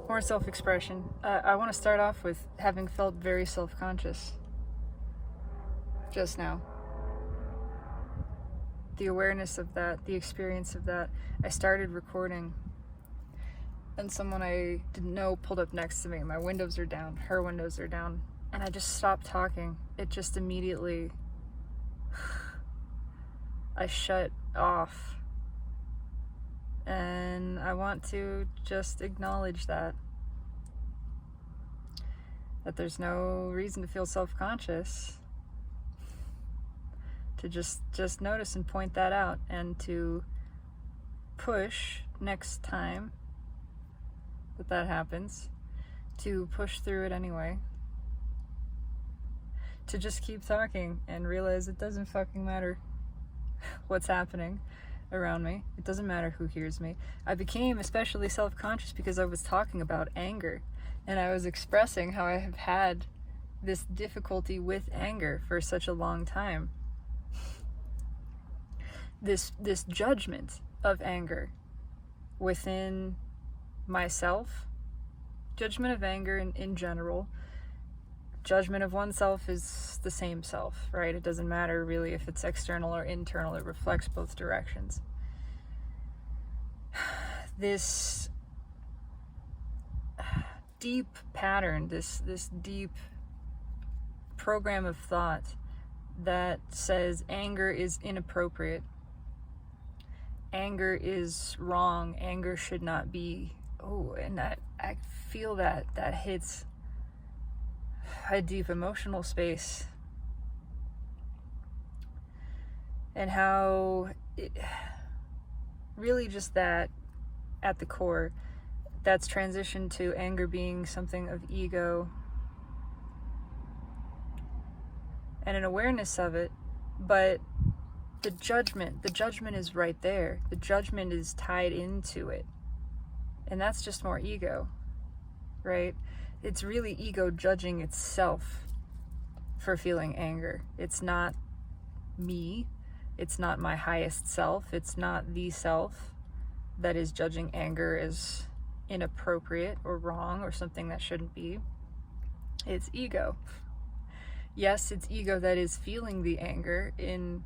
More self-expression. I want to start off with having felt very self-conscious just now. The awareness of that, the experience of that. I started recording, and someone I didn't know pulled up next to me. My windows are down, her windows are down, and I just stopped talking. It just immediately, I shut off. And I want to just acknowledge that there's no reason to feel self-conscious, to just notice and point that out, and to push next time that happens, to push through it anyway, to just keep talking and realize it doesn't fucking matter what's happening around me. It doesn't matter who hears me. I became especially self-conscious because I was talking about anger, and I was expressing how I have had this difficulty with anger for such a long time. This judgment of anger within myself, judgment of anger in general. Judgment of oneself is the same self, right? It doesn't matter really if it's external or internal. It reflects both directions. This deep pattern, this deep program of thought that says anger is inappropriate, anger is wrong, anger should not be. Oh, and I feel that hits a deep emotional space, and how it, really just that at the core, that's transitioned to anger being something of ego and an awareness of it, but the judgment is right there. The judgment is tied into it, and that's just more ego, right? It's really ego judging itself for feeling anger. It's not me. It's not my highest self. It's not the self that is judging anger as inappropriate or wrong or something that shouldn't be. It's ego. Yes, it's ego that is feeling the anger in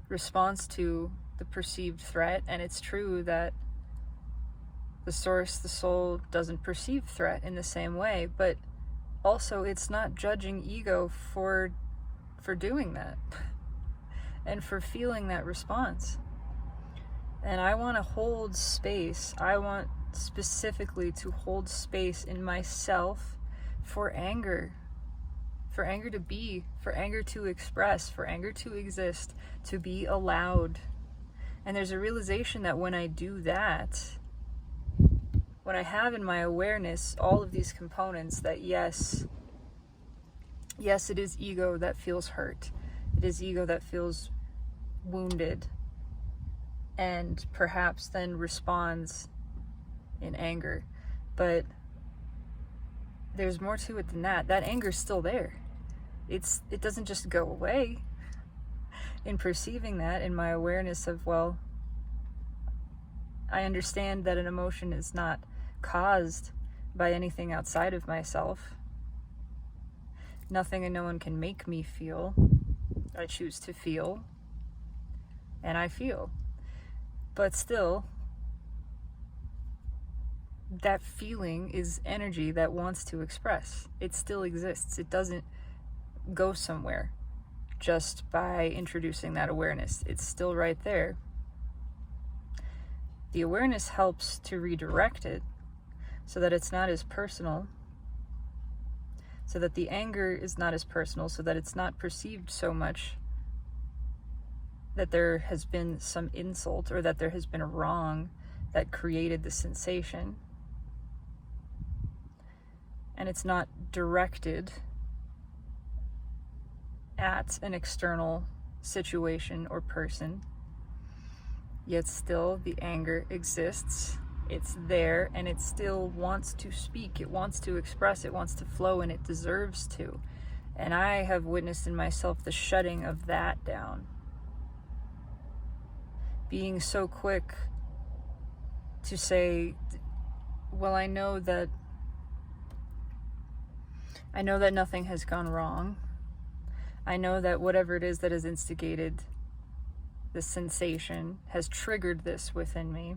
response to the perceived threat, and it's true that the source, the soul, doesn't perceive threat in the same way, but also it's not judging ego for doing that and for feeling that response. And I want to hold space. I want specifically to hold space in myself for anger to be, for anger to express, for anger to exist, to be allowed. And there's a realization that when I do that, when I have in my awareness all of these components, that yes, it is ego that feels hurt. It is ego that feels wounded, and perhaps then responds in anger. But there's more to it than that. That anger's still there. It doesn't just go away. In perceiving that, in my awareness of, well, I understand that an emotion is not caused by anything outside of myself. Nothing and no one can make me feel. I choose to feel, and I feel. But still, that feeling is energy that wants to express. It still exists. It doesn't go somewhere just by introducing that awareness. It's still right there. The awareness helps to redirect it so that it's not as personal, so that the anger is not as personal, so that it's not perceived so much that there has been some insult or that there has been a wrong that created the sensation. And it's not directed at an external situation or person, yet still the anger exists. It's there, and it still wants to speak. It wants to express. It wants to flow, and it deserves to. And I have witnessed in myself the shutting of that down. Being so quick to say, well, I know that I know that nothing has gone wrong. I know that whatever it is that has instigated this sensation, has triggered this within me,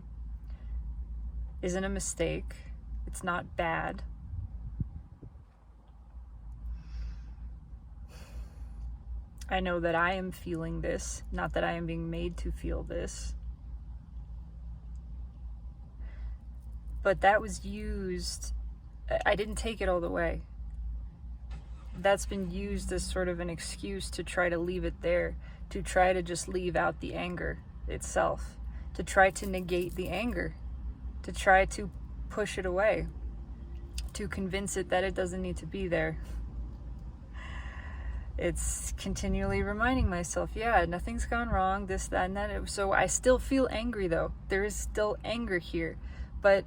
isn't a mistake. It's not bad. I know that I am feeling this, not that I am being made to feel this. But that was used, I didn't take it all the way. That's been used as sort of an excuse to try to leave it there, to try to just leave out the anger itself, to try to negate the anger, to try to push it away, to convince it that it doesn't need to be there. It's continually reminding myself, yeah, nothing's gone wrong, this, that, and that. So I still feel angry though. There is still anger here. But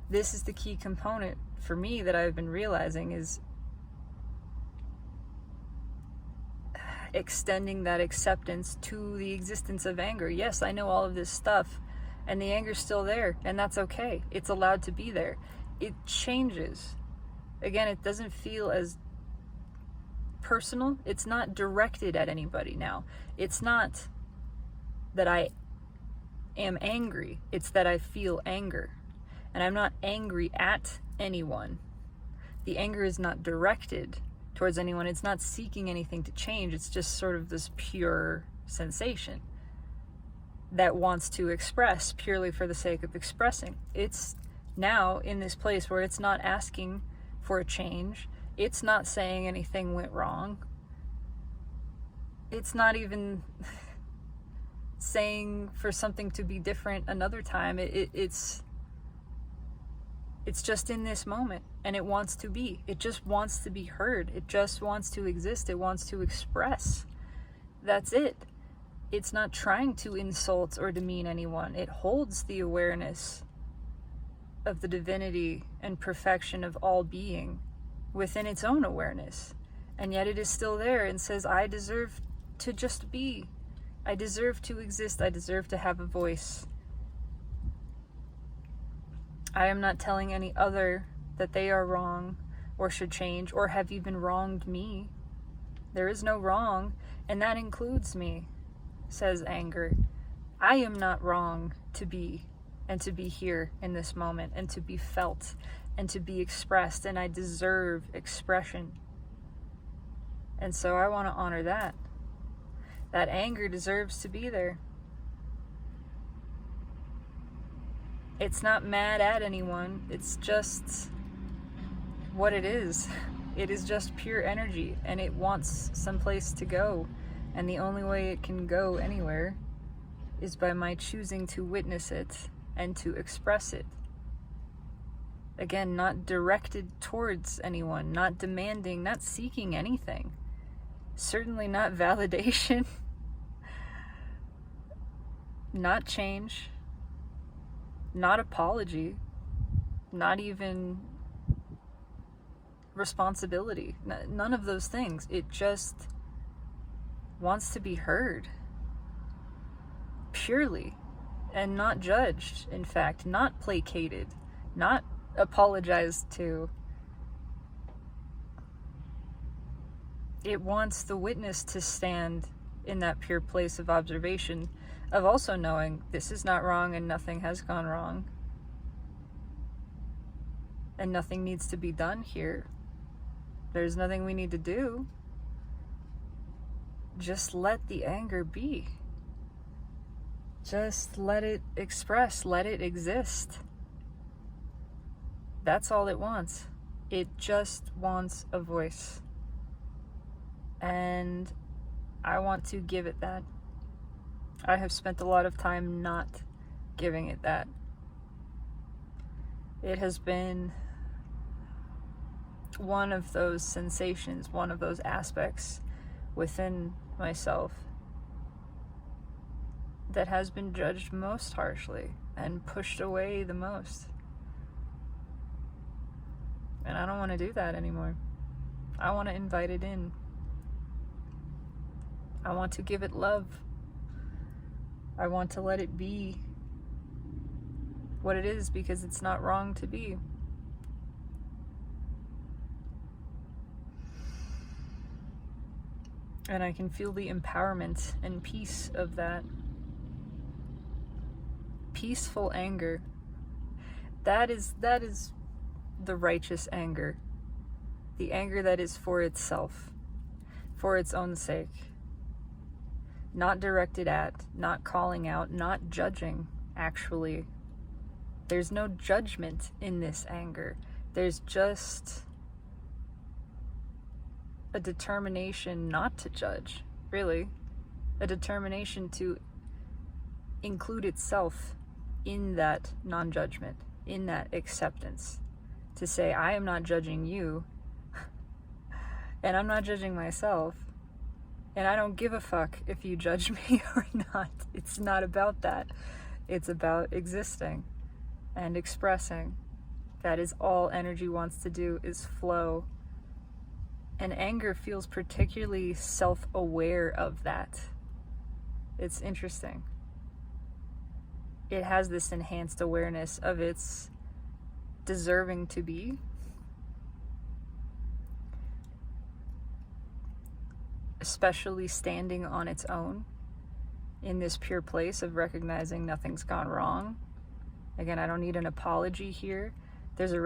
this is the key component for me that I've been realizing is extending that acceptance to the existence of anger. Yes, I know all of this stuff, and the anger's still there, and that's okay. It's allowed to be there. It changes. Again, it doesn't feel as personal. It's not directed at anybody now. It's not that I am angry. It's that I feel anger. And I'm not angry at anyone. The anger is not directed towards anyone. It's not seeking anything to change. It's just sort of this pure sensation that wants to express purely for the sake of expressing. It's now in this place where it's not asking for a change. It's not saying anything went wrong. It's not even saying for something to be different another time. It's just in this moment, and it wants to be. It just wants to be heard. It just wants to exist. It wants to express. That's it. It's not trying to insult or demean anyone. It holds the awareness of the divinity and perfection of all being within its own awareness. And yet it is still there and says, I deserve to just be. I deserve to exist. I deserve to have a voice. I am not telling any other that they are wrong or should change or have even wronged me. There is no wrong, and that includes me, says anger. I am not wrong to be and to be here in this moment and to be felt and to be expressed, and I deserve expression. And so I want to honor that. That anger deserves to be there. It's not mad at anyone. It's just what it is. It is just pure energy, and it wants someplace to go. And the only way it can go anywhere is by my choosing to witness it and to express it. Again, not directed towards anyone, not demanding, not seeking anything. Certainly not validation. Not change. Not apology, not even responsibility, none of those things. It just wants to be heard purely and not judged, in fact, not placated, not apologized to. It wants the witness to stand in that pure place of observation, of also knowing this is not wrong and nothing has gone wrong. And nothing needs to be done here. There's nothing we need to do. Just let the anger be. Just let it express, let it exist. That's all it wants. It just wants a voice. And I want to give it that. I have spent a lot of time not giving it that. It has been one of those sensations, one of those aspects within myself that has been judged most harshly and pushed away the most. And I don't want to do that anymore. I want to invite it in. I want to give it love. I want to let it be what it is, because it's not wrong to be. And I can feel the empowerment and peace of that. Peaceful anger. That is the righteous anger. The anger that is for itself, for its own sake. Not directed at, not calling out, not judging, actually. There's no judgment in this anger. There's just a determination not to judge, really. A determination to include itself in that non-judgment, in that acceptance. To say, I am not judging you, and I'm not judging myself, and I don't give a fuck if you judge me or not. It's not about that. It's about existing and expressing. That is all energy wants to do, is flow. And anger feels particularly self-aware of that. It's interesting. It has this enhanced awareness of its deserving to be. Especially standing on its own in this pure place of recognizing nothing's gone wrong. Again, I don't need an apology here. There's a